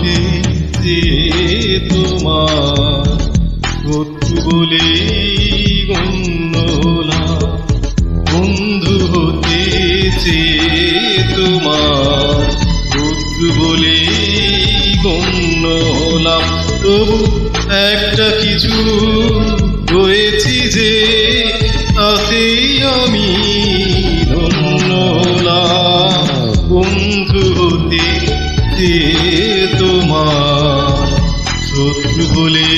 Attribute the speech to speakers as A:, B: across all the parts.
A: হতে যে তোমার শত্রু বলে গণ্য হলাম, বন্ধু হতে যে তোমার শত্রু বলে গণ্য হলাম। তবু একটা কিছু রয়েছি যে তাতেই আমি ধন্য হলাম, বন্ধু হতে যে তোমার শত্রু বলে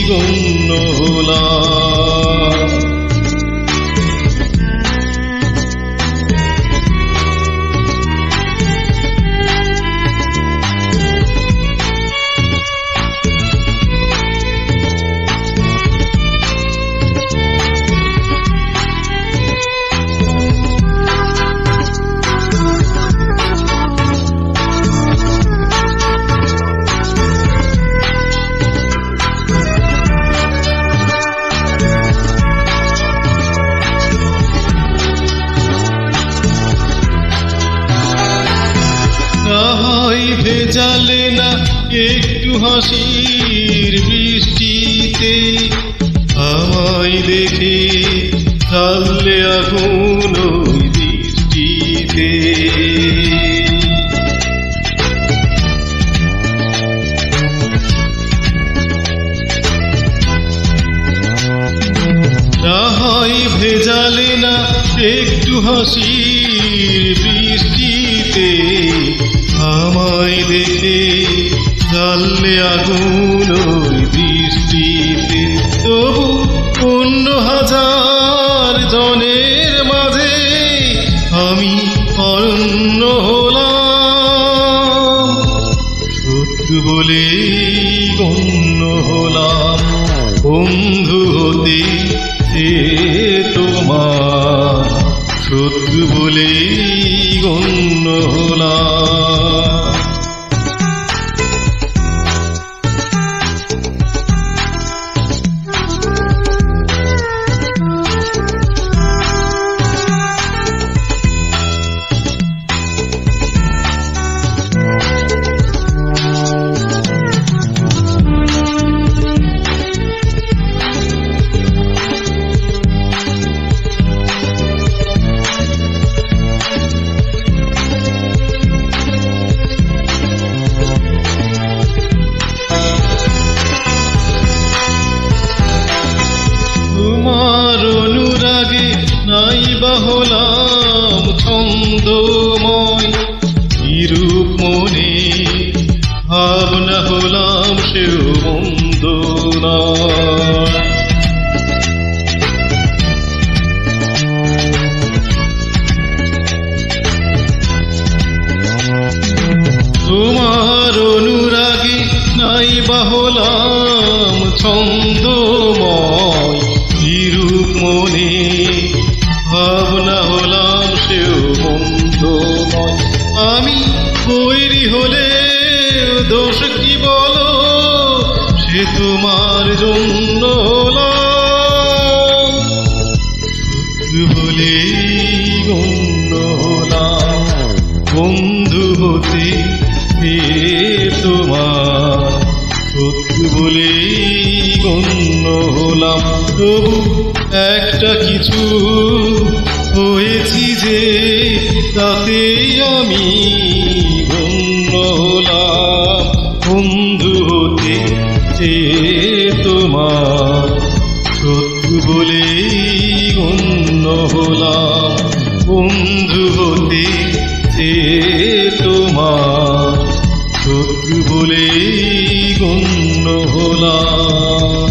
A: গণ্য হলাম। ভেজালে না একটু হাসির বৃষ্টিতে, আমায় দেখে ঢাললে আগুন ওই দৃষ্টিতে। রাহাই ভেজালে না একটু হাসির বৃষ্টিতে, আমায় দেখে জ্বাললে আগুন ওই বৃষ্টিতে। তবু অন্য হাজার জনের মাঝে আমি অন্য হলাম, শত্রু বলে গণ্য হলাম, বন্ধু হতে যে তোমার শত্রু বলে গণ্য হলাম। তোমার অনুরাগে নাই বা হলাম ছন্দময়, বিরূপ মনে ভাবনা হলাম সেও মন্দ নয়। তোমার অনুরাগে নাই বা হলাম ছন্দময়, বিরূপ মনে ভাবনা হলাম সেও মন্দ নয়। আমি বৈরী হলে দোষ কি বলো, সে তোমার জন্য হলাম, শত্রু বলে গণ্য হলাম, বন্ধু হতে যে তোমার শত্রু বলে গণ্য হলাম। তবু একটা কিছু হয়েছি যে তাতেই আমি ধন্য হলাম, বন্ধু হতে যে তোমার শত্রু বলে গণ্য হলাম, বন্ধু হতে যে তোমার শত্রু বলে গণ্য হলাম।